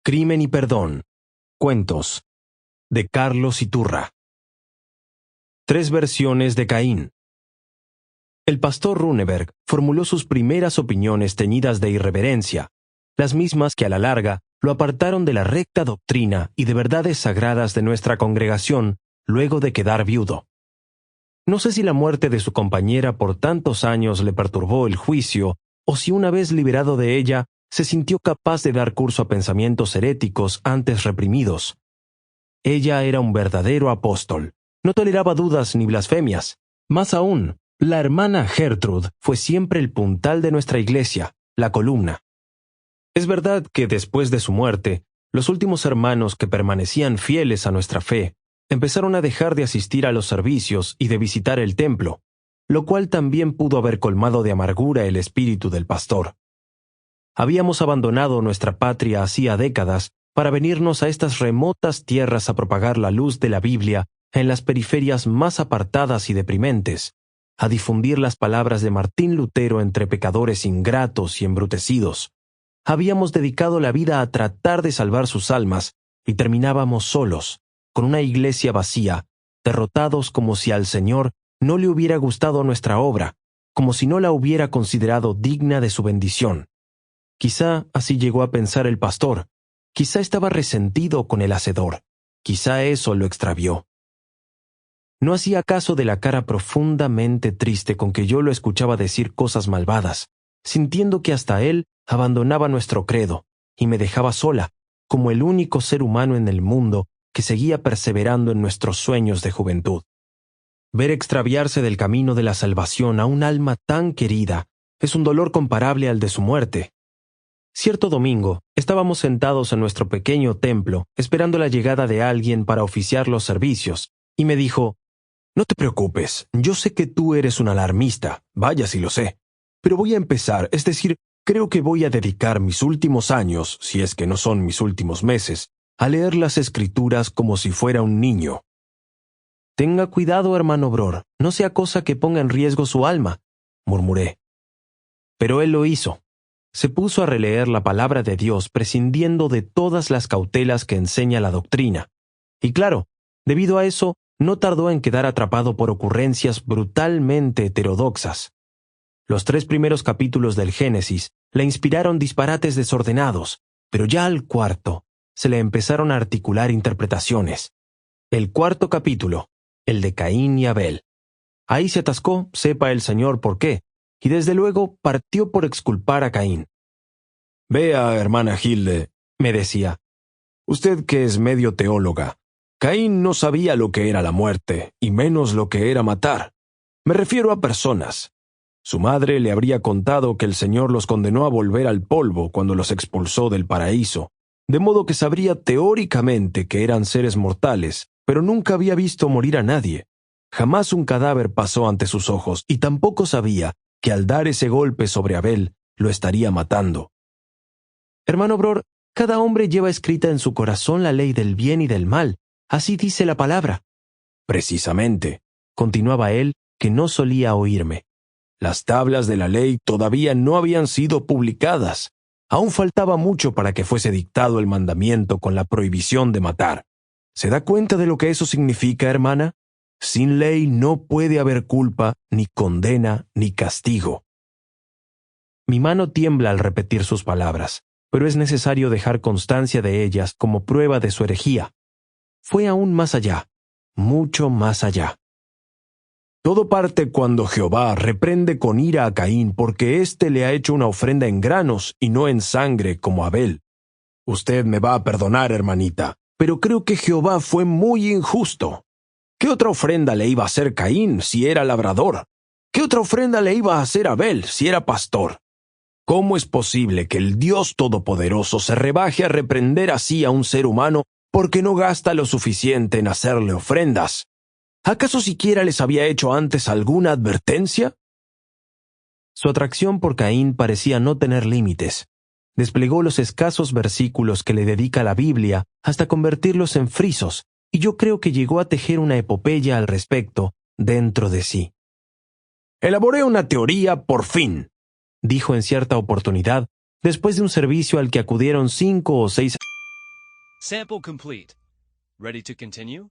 Crimen y perdón. Cuentos. De Carlos Iturra. 3 versiones de Caín. El pastor Runeberg formuló sus primeras opiniones teñidas de irreverencia, las mismas que a la larga lo apartaron de la recta doctrina y de verdades sagradas de nuestra congregación luego de quedar viudo. No sé si la muerte de su compañera por tantos años le perturbó el juicio, o si una vez liberado de ella, se sintió capaz de dar curso a pensamientos heréticos antes reprimidos. Ella era un verdadero apóstol. No toleraba dudas ni blasfemias. Más aún, la hermana Gertrud fue siempre el puntal de nuestra iglesia, la columna. Es verdad que después de su muerte, los últimos hermanos que permanecían fieles a nuestra fe empezaron a dejar de asistir a los servicios y de visitar el templo, lo cual también pudo haber colmado de amargura el espíritu del pastor. Habíamos abandonado nuestra patria hacía décadas para venirnos a estas remotas tierras a propagar la luz de la Biblia en las periferias más apartadas y deprimentes, a difundir las palabras de Martín Lutero entre pecadores ingratos y embrutecidos. Habíamos dedicado la vida a tratar de salvar sus almas y terminábamos solos, con una iglesia vacía, derrotados como si al Señor no le hubiera gustado nuestra obra, como si no la hubiera considerado digna de su bendición. Quizá así llegó a pensar el pastor. Quizá estaba resentido con el hacedor. Quizá eso lo extravió. No hacía caso de la cara profundamente triste con que yo lo escuchaba decir cosas malvadas, sintiendo que hasta él abandonaba nuestro credo y me dejaba sola, como el único ser humano en el mundo que seguía perseverando en nuestros sueños de juventud. Ver extraviarse del camino de la salvación a un alma tan querida es un dolor comparable al de su muerte. Cierto domingo, estábamos sentados en nuestro pequeño templo, esperando la llegada de alguien para oficiar los servicios, y me dijo: «No te preocupes, yo sé que tú eres un alarmista, vaya si lo sé. Pero voy a empezar, es decir, creo que voy a dedicar mis últimos años, si es que no son mis últimos meses, a leer las Escrituras como si fuera un niño». «Tenga cuidado, hermano Bror, no sea cosa que ponga en riesgo su alma», murmuré. Pero él lo hizo. Se puso a releer la palabra de Dios prescindiendo de todas las cautelas que enseña la doctrina. Y claro, debido a eso, no tardó en quedar atrapado por ocurrencias brutalmente heterodoxas. Los 3 primeros capítulos del Génesis le inspiraron disparates desordenados, pero ya al cuarto se le empezaron a articular interpretaciones. El 4º capítulo, el de Caín y Abel. Ahí se atascó, sepa el Señor por qué, y desde luego partió por exculpar a Caín. «Vea, hermana Hilde», me decía, «usted que es medio teóloga, Caín no sabía lo que era la muerte, y menos lo que era matar. Me refiero a personas. Su madre le habría contado que el Señor los condenó a volver al polvo cuando los expulsó del paraíso, de modo que sabría teóricamente que eran seres mortales, pero nunca había visto morir a nadie. Jamás un cadáver pasó ante sus ojos, y tampoco sabía que al dar ese golpe sobre Abel, lo estaría matando. Hermano Bror, cada hombre lleva escrita en su corazón la ley del bien y del mal. Así dice la palabra». «Precisamente», continuaba él, que no solía oírme. «Las tablas de la ley todavía no habían sido publicadas. Aún faltaba mucho para que fuese dictado el mandamiento con la prohibición de matar. ¿Se da cuenta de lo que eso significa, hermana? Sin ley no puede haber culpa, ni condena, ni castigo». Mi mano tiembla al repetir sus palabras, pero es necesario dejar constancia de ellas como prueba de su herejía. Fue aún más allá, mucho más allá. «Todo parte cuando Jehová reprende con ira a Caín porque éste le ha hecho una ofrenda en granos y no en sangre como Abel. Usted me va a perdonar, hermanita, pero creo que Jehová fue muy injusto. ¿Qué otra ofrenda le iba a hacer Caín si era labrador? ¿Qué otra ofrenda le iba a hacer Abel si era pastor? ¿Cómo es posible que el Dios Todopoderoso se rebaje a reprender así a un ser humano porque no gasta lo suficiente en hacerle ofrendas? ¿Acaso siquiera les había hecho antes alguna advertencia?» Su atracción por Caín parecía no tener límites. Desplegó los escasos versículos que le dedica la Biblia hasta convertirlos en frisos, y yo creo que llegó a tejer una epopeya al respecto dentro de sí. «Elaboré una teoría por fin», dijo en cierta oportunidad, después de un servicio al que acudieron 5 o 6 Sample complete. Ready to continue?